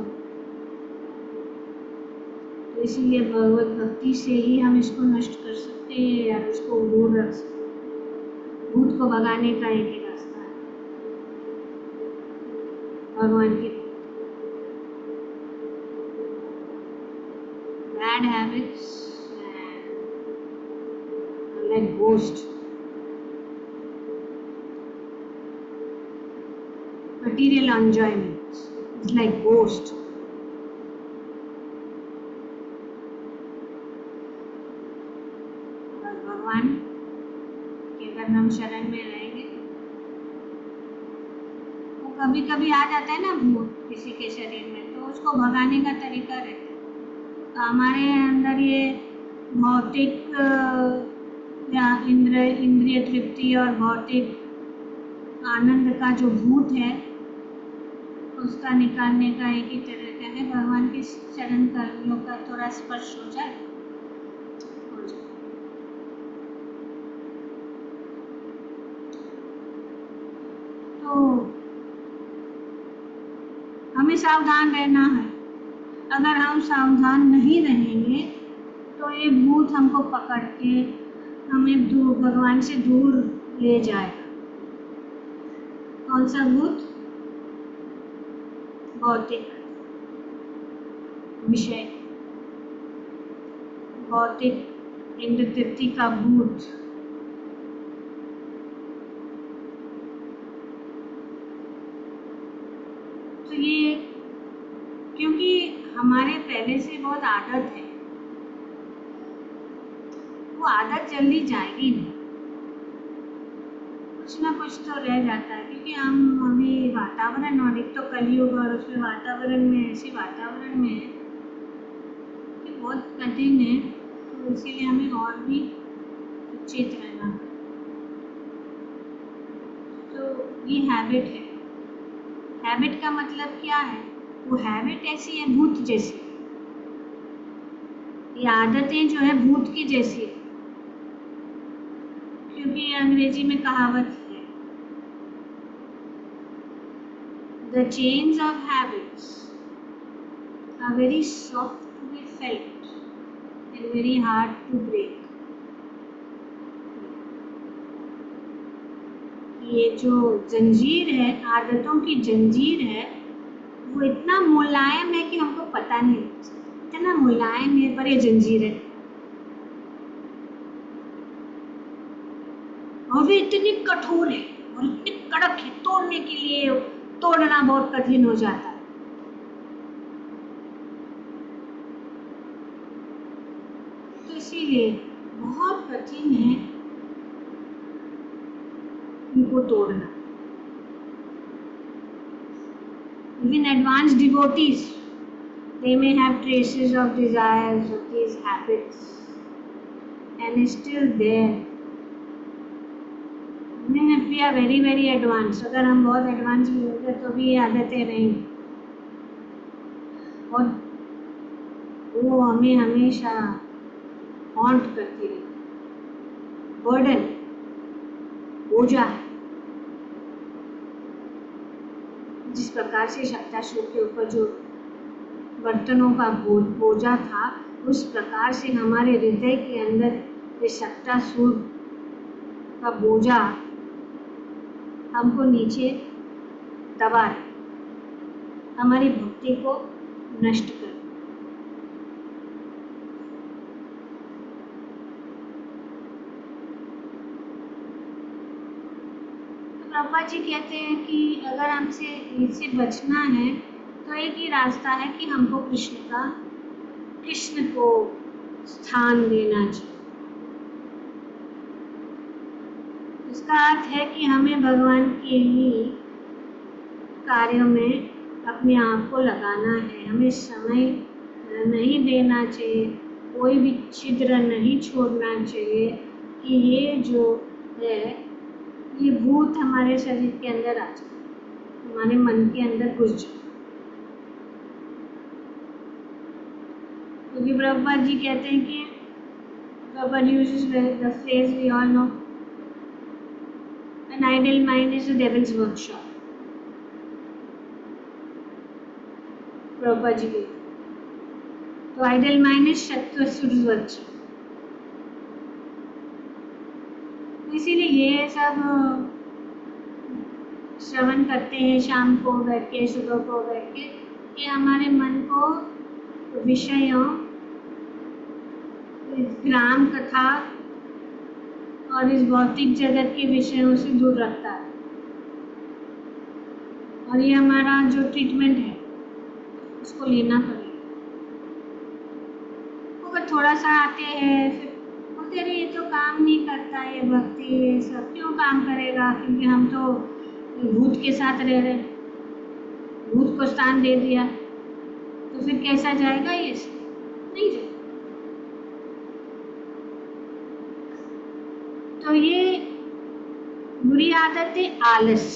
तो इसीलिए भगवत भक्ति से ही हम इसको नष्ट कर सकते हैं या उसको दूर रख सकते हैं। भूत को भगाने का एक ही रास्ता है भगवान की। Bad habits like ghost, material enjoyment is like ghost. और भगवान के अगर हम शरण में रहेंगे, वो कभी कभी आ जाता है ना भूत किसी के शरीर में, तो उसको भगाने का तरीका रहता है। तो हमारे अंदर ये भौतिक या इंद्रिय तृप्ति और भौतिक आनंद का जो भूत है उसका निकालने का एक ही तरीका है, भगवान के चरण कमलों का थोड़ा स्पर्श हो जाए। तो हमें सावधान रहना है, अगर हम सावधान नहीं रहेंगे तो ये भूत हमको पकड़ के हमें दूर भगवान से दूर ले जाएगा। कौन सा भूत? भौतिक विषय, भौतिक इंद्र तृप्ति का भूत। तो ये क्योंकि हमारे पहले से बहुत आदत है, वो आदत जल्दी जाएगी नहीं, कुछ ना कुछ तो रह जाता है, क्योंकि हम अभी वातावरण, और एक तो कलयुग और उसमें वातावरण में ऐसे वातावरण में है कि बहुत कठिन है, तो इसीलिए हमें और भी सचेत रहना है। तो ये हैबिट है। हैबिट का मतलब क्या है? वो हैबिट ऐसी है भूत जैसी, ये आदतें जो है भूत की जैसी है, क्योंकि अंग्रेजी में कहावत है The chains of habits are very soft to be felt, and very hard to break. ये जो जंजीर है, आदतों की जंजीर है, वो इतना मुलायम है कि हमको पता नहीं लगता। इतना मुलायम है पर ये जंजीर है, और वे इतनी कठोर है और इतनी कड़क है, तोड़ने के लिए तोड़ना बहुत कठिन हो जाता है। तो इसीलिए बहुत कठिन है इनको तोड़ना। Even advanced devotees, they may have traces of desires of these habits and is still there. Even if we are very very advanced, अगर हम बहुत एडवांस भी होते तो भी ये आदतें रहेंगी और वो हमें हमेशा हॉन्ट करती रहेगी। बर्डन, बोझा, जिस प्रकार से शक्तासूर के ऊपर जो बर्तनों का बोझा था, उस प्रकार से हमारे हृदय के अंदर ये शक्तासूर का बोझा हमको नीचे दबा रहे, हमारी भक्ति को नष्ट कर। प्रभुपाद जी कहते हैं कि अगर हमसे इससे बचना है तो एक ही रास्ता है कि हमको कृष्ण को स्थान देना चाहिए। इसका अर्थ है कि हमें भगवान के ही कार्यों में अपने आप को लगाना है, हमें समय नहीं देना चाहिए, कोई भी छिद्र नहीं छोड़ना चाहिए कि ये जो है ये भूत हमारे शरीर के अंदर आ जाए, हमारे मन के अंदर घुस जाए। क्योंकि प्रभुपाद जी कहते हैं कि Prabhupada uses the phrase we all know, an idle mind is the devil's workshop. Prabhupada ji कहते हैं तो idol mind is Shaktasur workshop. इसीलिए ये सब श्रवण करते हैं शाम को बैठ के, सुबह को बैठ के, कि हमारे मन को विषयों, ग्राम कथा और इस भौतिक जगत के विषयों से दूर रखता है। और ये हमारा जो ट्रीटमेंट है उसको लेना पड़ेगा। अगर थोड़ा सा आते हैं फिर बोलते रहे ये तो काम नहीं करता, ये भक्ति ये सब क्यों काम करेगा, क्योंकि हम तो भूत के साथ रह रहे, भूत को स्थान दे दिया, तो फिर कैसा जाएगा ये, नहीं जाएगा। तो ये बुरी आदत है आलस।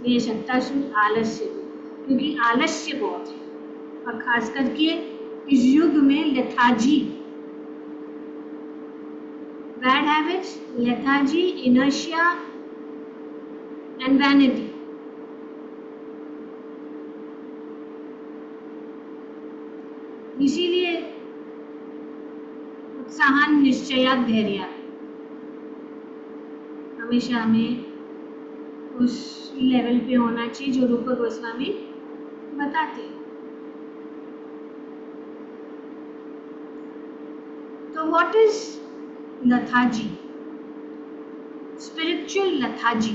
ये शक्तासुर आलस्य, क्योंकि आलस्य बहुत है और खास करके इस युग में lethargy, bad habits, lethargy, inertia and vanity. इसीलिए उत्साहन निश्चया धैर्य, हमेशा हमें उस लेवल पे होना चाहिए जो रूप गोस्वामी बताते हैं। तो what is lethargy? Spiritual lethargy.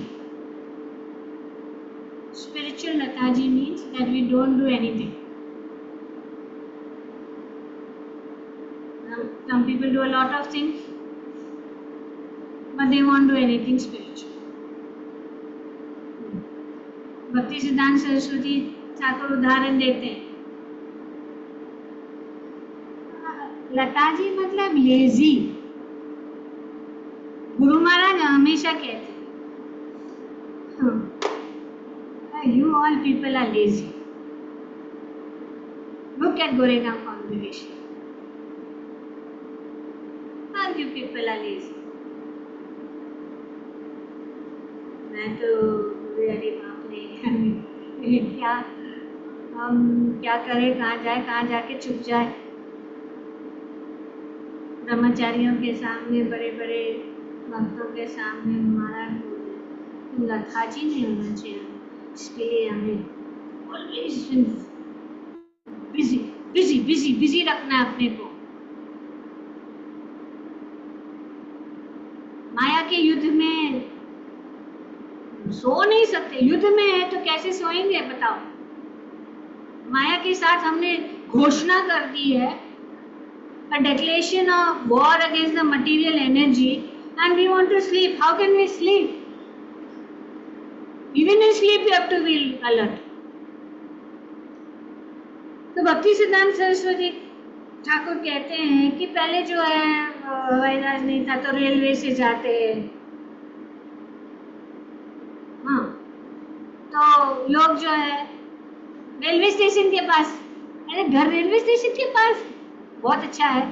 Spiritual lethargy means that we don't do anything. Some people do a lot of things, but they won't do anything spiritual. भक्ति सिद्धांत सरस्वती ठाकुर उदाहरण देते हैं, लताजी मतलब लेजी। गुरु महाराज हमेशा कहते हैं you all people are lazy, look at Goregaon congregation, all you people are lazy. मैं तो अरे बाप रे क्या हम क्या करें, कहाँ जाए, कहाँ जाके छुप जाए। ब्रह्मचारियों के सामने, बड़े बड़े भक्तों के सामने हमारा लथाजी नहीं होना चाहिए। इसके लिए हमें always busy busy busy busy रखना है अपने को। माया के युद्ध में सो नहीं सकते। युद्ध में है तो कैसे सोएंगे बताओ। माया के साथ हमने घोषणा कर दी है, a declaration of war against the material energy, and we want to sleep. How can we sleep? Even in sleep you have to be alert. तो भक्ति सिद्धांत सरस्वती ठाकुर कहते हैं कि पहले जो है हवाई जहाज नहीं था तो रेलवे से जाते हैं। हाँ, तो लोग जो है रेलवे स्टेशन के पास, अरे घर रेलवे स्टेशन के पास, बहुत अच्छा है,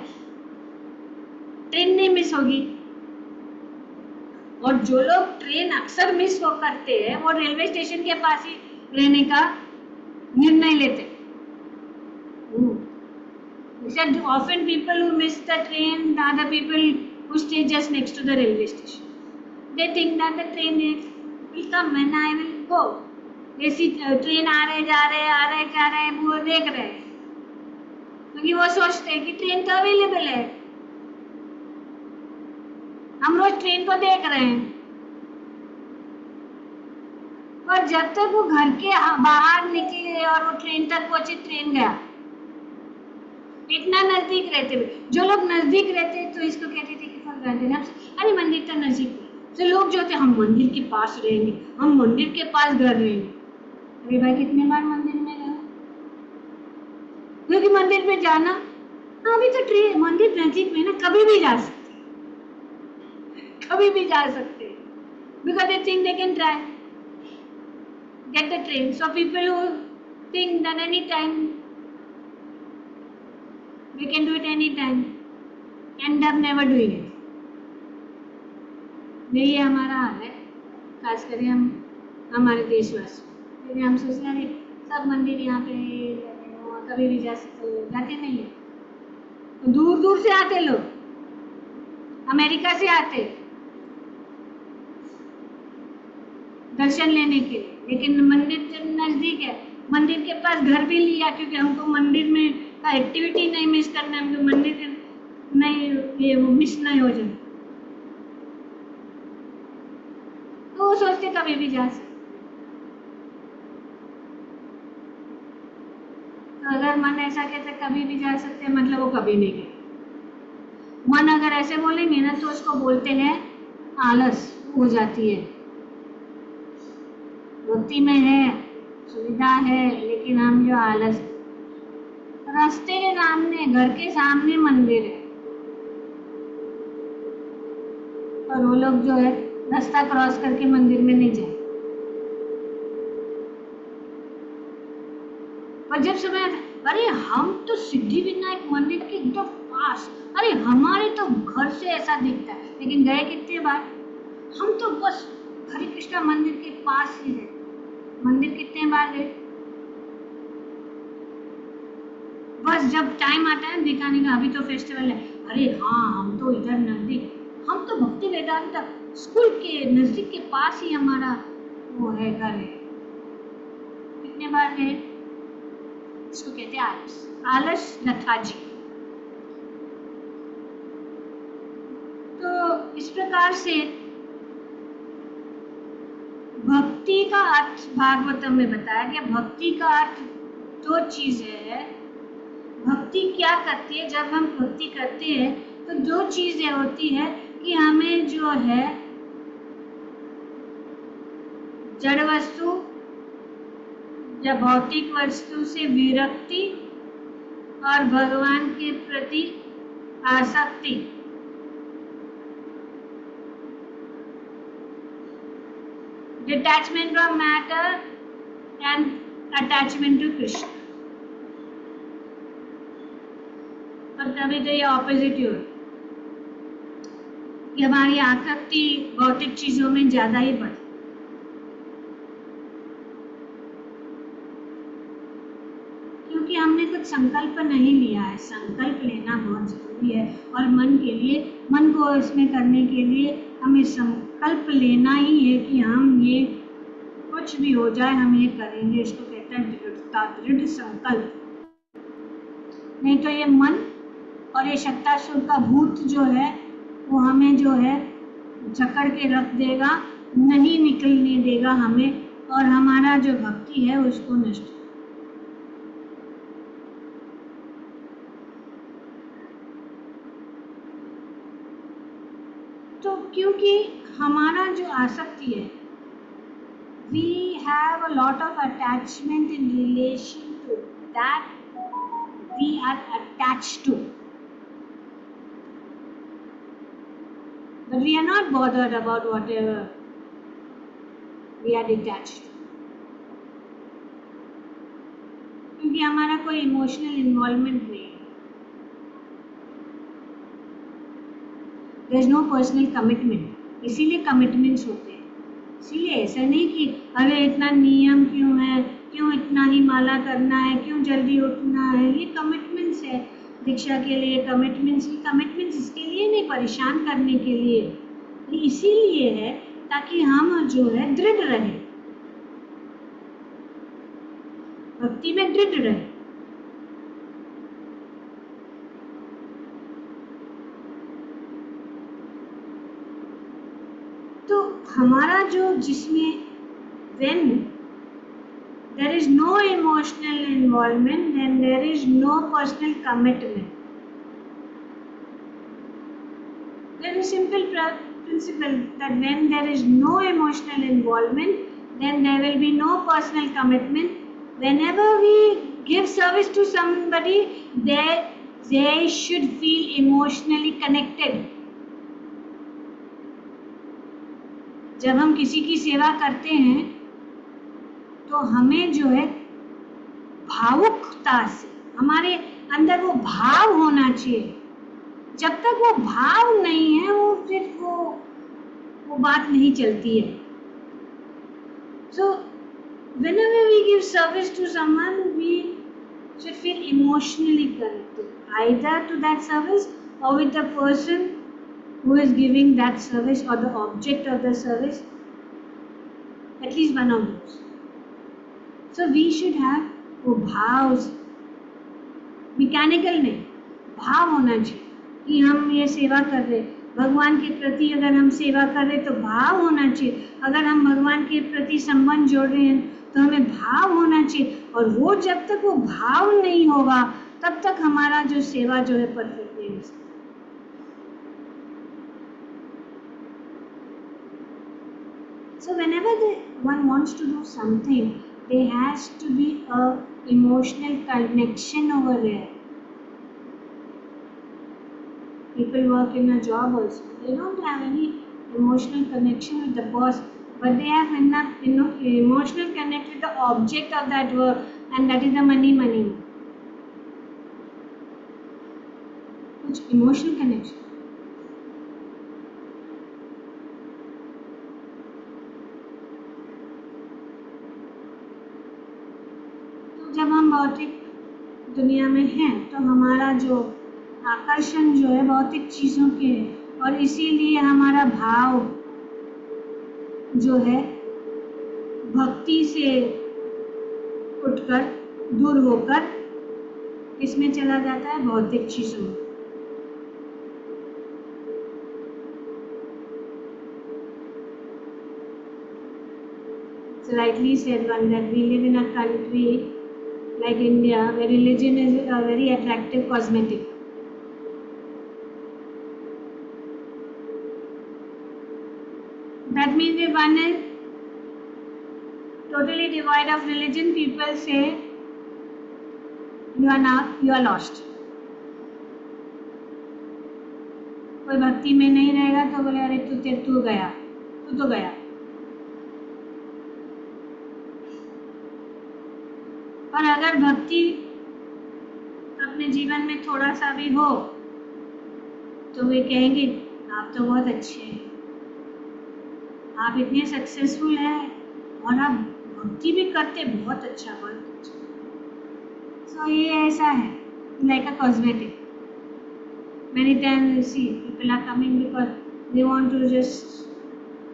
ट्रेन नहीं मिस होगी। और जो लोग ट्रेन अक्सर मिस हो करते हैं वो रेलवे स्टेशन के पास ही रहने का निर्णय लेते। Often people who miss the train are the people who stay just next to the railway station. They think that the train will come and I will go. जैसी ट्रेन आ रहे जा रहे वो देख रहे हैं, क्योंकि वो सोचते हैं कि ट्रेन तो अवेलेबल है, हम रोज ट्रेन को देख रहे हैं। और जब तक वो घर के बाहर निकले और वो ट्रेन तक पहुंचे, ट्रेन गया। इतना नजदीक रहते हुए, जो लोग नजदीक रहते तो इसको कहते थे कि फल रहते हैं, अरे मंदिर तो नजदीक है। तो लोग जो थे हम मंदिर के पास रहेंगे, हम मंदिर के पास घर रहेंगे। अरे भाई कितने बार मंदिर में गए? क्योंकि मंदिर में जाना, अभी तो ट्रेन मंदिर नजदीक में ना, कभी भी जा सकते, कभी भी जा सकते, because they think they can try get the train. So people who think that any time we can do it any time end up never doing it. यही हमारा हाल है, खास करके हम हमारे देशवासी। क्योंकि हम सोचते हैं सब मंदिर यहाँ पे कभी भी जा सकते, जाते नहीं है। तो दूर दूर से आते लोग, अमेरिका से आते दर्शन लेने के लिए, लेकिन मंदिर नजदीक है, मंदिर के पास घर भी लिया क्योंकि हमको मंदिर में का एक्टिविटी नहीं मिस करना, हमको मंदिर नहीं ये मिस नहीं हो जाए। तो वो सोचते कभी भी जा सकते। तो अगर मन ऐसा कहते कभी भी जा सकते, मतलब वो कभी नहीं गए। मन अगर ऐसे बोलेंगे ना तो उसको बोलते हैं आलस हो जाती है। भक्ति में है, सुविधा है, लेकिन हम जो आलस, रास्ते के सामने, घर के सामने मंदिर है, और वो लोग जो है रास्ता क्रॉस करके मंदिर में नहीं जाए। पर जब समय, अरे हम तो सिद्धि विनायक मंदिर के एकदम पास, अरे हमारे तो घर से ऐसा दिखता है, लेकिन गए कितने बार? हम तो बस हरे कृष्णा मंदिर के पास ही रहे, मंदिर कितने बार गए? बस जब टाइम आता है दिखाने का, अभी तो फेस्टिवल है, अरे हाँ हम तो इधर नजदीक, हम तो भक्ति वेदांत स्कूल के नजदीक के पास ही हमारा वो है, घर है। कितने बार गए? इसको कहते हैं आलस, आलस लथाजी। तो इस प्रकार से भक्ति का अर्थ भागवतम में बताया गया। भक्ति का अर्थ दो चीजें है। भक्ति क्या करती है? जब हम भक्ति करते हैं तो दो चीजें होती है कि हमें जो है जड़ वस्तु या भौतिक वस्तु से विरक्ति और भगवान के प्रति आसक्ति, detachment from matter and attachment to Krishna। और कभी तो ये ऑपोजिट ही हो कि हमारी आसक्ति भौतिक चीजों में ज्यादा ही बढ़े। कुछ संकल्प नहीं लिया है। संकल्प लेना बहुत जरूरी है और मन के लिए, मन को इसमें करने के लिए हमें संकल्प लेना ही है कि हम ये कुछ भी हो जाए हम ये करेंगे। इसको कहते हैं दृढ़ता, दृढ़ संकल्प। नहीं तो ये मन और ये शक्तासुर का भूत जो है वो हमें जो है जकड़ के रख देगा, नहीं निकलने देगा हमें, और हमारा जो भक्ति है उसको नष्ट। तो क्योंकि हमारा जो आसक्ति है, we have a lot of attachment in relation to that we are attached to, but we are not bothered about whatever we are detached, क्योंकि हमारा कोई इमोशनल इन्वॉल्वमेंट नहीं है। there is no personal commitment, इसीलिए commitments होते हैं। इसीलिए ऐसा नहीं कि अरे इतना नियम क्यों है, क्यों इतना ही माला करना है, क्यों जल्दी उठना है। ये कमिटमेंट्स है दीक्षा के लिए। कमिटमेंट्स इसके लिए नहीं, परेशान करने के लिए। ये इसीलिए है ताकि हम जो है दृढ़ रहे, भक्ति में दृढ़ रहे। तो हमारा जो जिसमें when there is no emotional involvement, then there is no personal commitment. There is a simple principle that when there is no emotional involvement, then there will be no personal commitment. Whenever we give service to somebody, they should feel emotionally connected. जब हम किसी की सेवा करते हैं तो हमें जो है भावुकता से, हमारे अंदर वो भाव होना चाहिए। जब तक वो भाव नहीं है वो फिर वो बात नहीं चलती है। So whenever we give service to someone, we should feel emotionally connected, either to that service or with the person who is giving that service or the object of the service, at least one of those. So we should have वो भाव, mechanical नहीं, भाव होना चाहिए कि हम ये सेवा कर रहे। भगवान के प्रति अगर हम सेवा कर रहे तो भाव होना चाहिए। अगर हम भगवान के प्रति संबंध जोड़ रहे हैं तो हमें भाव होना चाहिए। और वो जब तक वो भाव नहीं होगा तब तक हमारा जो सेवा जो है परफेक्ट नहीं हो सकती। So whenever one wants to do something, there has to be a emotional connection over there. People work in a job also. They don't have any emotional connection with the boss, but they have enough, emotional connect with the object of that work, and that is the money. कुछ emotional connection. जब हम भौतिक दुनिया में हैं तो हमारा जो आकर्षण जो है भौतिक चीज़ों के है, और इसीलिए हमारा भाव जो है भक्ति से उठकर दूर होकर किसमें चला जाता है, भौतिक चीज़ों में। It's rightly said one that we live in a country like India, where religion is a very attractive cosmetic. That means if one is totally devoid of religion, people say you are lost. कोई भक्ति में नहीं रहेगा तो बोले अरे तू तो गया। और अगर भक्ति अपने जीवन में थोड़ा सा भी हो तो वे कहेंगे आप तो बहुत अच्छे हैं, आप इतने सक्सेसफुल हैं और आप भक्ति भी करते, बहुत अच्छा। So ये ऐसा है, like a cosmetic. Many times you see people are coming because they want to just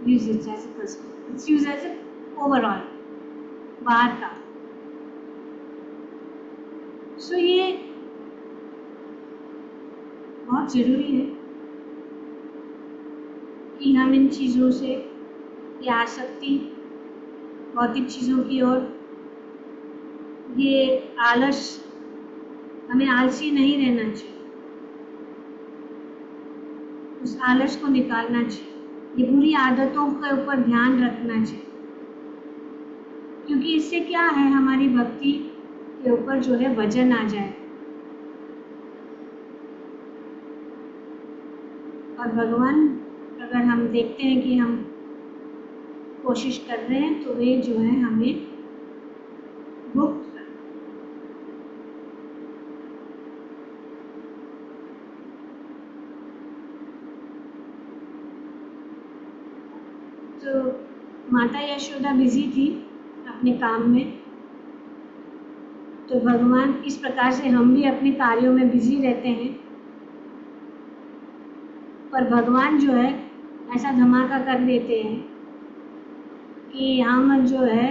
use it as a cosmetic. It's used as a overall, बाहर का. So ये बहुत ज़रूरी है कि हम इन चीज़ों से, ये आसक्ति भौतिक चीज़ों की ओर, ये आलस, हमें आलसी नहीं रहना चाहिए, उस आलस को निकालना चाहिए, ये बुरी आदतों के ऊपर ध्यान रखना चाहिए, क्योंकि इससे क्या है, हमारी भक्ति के ऊपर जो है वजन आ जाए और भगवान अगर हम देखते हैं कि हम कोशिश कर रहे हैं तो वे जो है हमें मुक्त कर. तो माता यशोदा बिजी थी अपने काम में, तो भगवान इस प्रकार से हम भी अपने कार्यों में बिजी रहते हैं, पर भगवान जो है ऐसा धमाका कर देते हैं कि हम जो है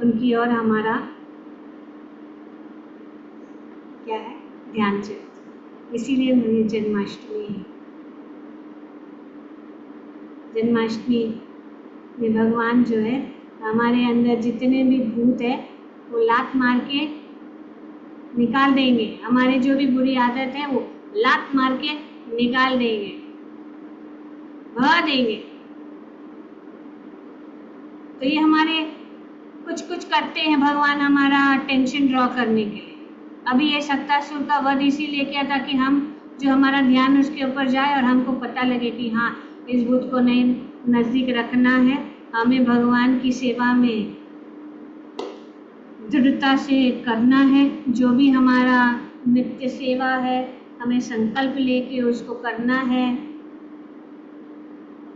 उनकी ओर हमारा क्या है, ध्यान चलता. इसीलिए मुझे जन्माष्टमी है. जन्माष्टमी में भगवान जो है हमारे अंदर जितने भी भूत है वो लात मार के निकाल देंगे, हमारे जो भी बुरी आदत है वो लात मार के निकाल देंगे, भगा देंगे. तो ये हमारे कुछ करते हैं भगवान हमारा टेंशन ड्रॉ करने के लिए. अभी ये शक्तासुर का वध इसीलिए किया था कि हम जो हमारा ध्यान उसके ऊपर जाए और हमको पता लगे कि हाँ, इस भूत को नहीं नज़दीक रखना है, हमें भगवान की सेवा में दृढ़ता से करना है. जो भी हमारा नित्य सेवा है हमें संकल्प लेके उसको करना है.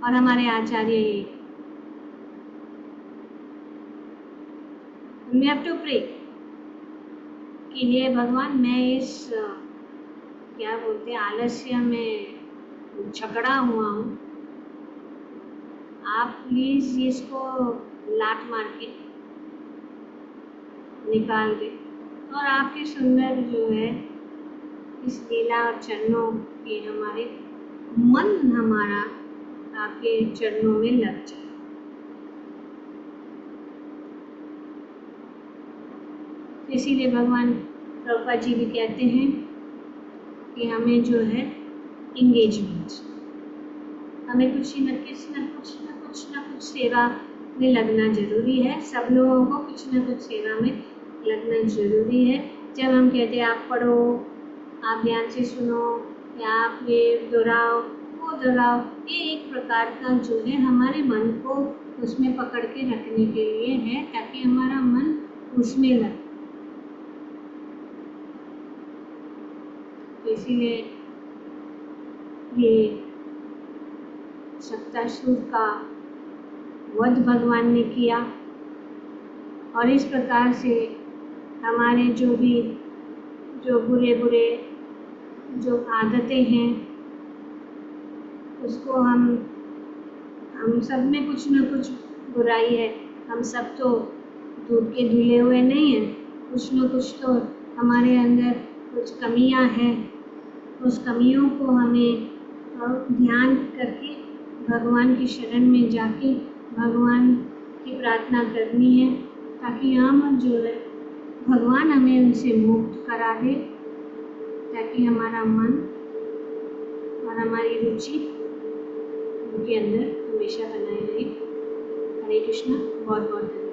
और हमारे आचार्य ये we have to pray कि हे भगवान, मैं इस क्या बोलते हैं आलस्य में झगड़ा हुआ हूँ, आप प्लीज़ इसको लात मार के निकाल दे. और आपके सुंदर जो है इस लीला और चरणों के हमारे मन हमारा आपके चरणों में लग जाए. इसीलिए भगवान प्रभुपाद जी भी कहते हैं कि हमें जो है इंगेजमेंट, हमें कुछ न कुछ सेवा में लगना जरूरी है. सब लोगों को कुछ न कुछ सेवा में लगना जरूरी है. जब हम कहते हैं आप पढ़ो, आप ध्यान से सुनो, या आप ये दोहराओ वो दोहराओ, ये एक प्रकार का जो है हमारे मन को उसमें पकड़ के रखने के लिए है, ताकि हमारा मन उसमें लगे. तो इसीलिए ये शक्तासुर का वध भगवान ने किया और इस प्रकार से हमारे जो भी जो बुरे जो आदतें हैं उसको हम सब में कुछ न कुछ बुराई है. हम सब तो दूध के धुले हुए नहीं हैं, कुछ न कुछ तो हमारे अंदर कुछ कमियां हैं. उस कमियों को हमें ध्यान करके भगवान की शरण में जाके भगवान की प्रार्थना करनी है, ताकि हम जो है भगवान हमें उनसे मुक्त करा दे, ताकि हमारा मन और हमारी रुचि उनके अंदर हमेशा बनाए रहे. हरे कृष्णा. बहुत बहुत धन्यवाद.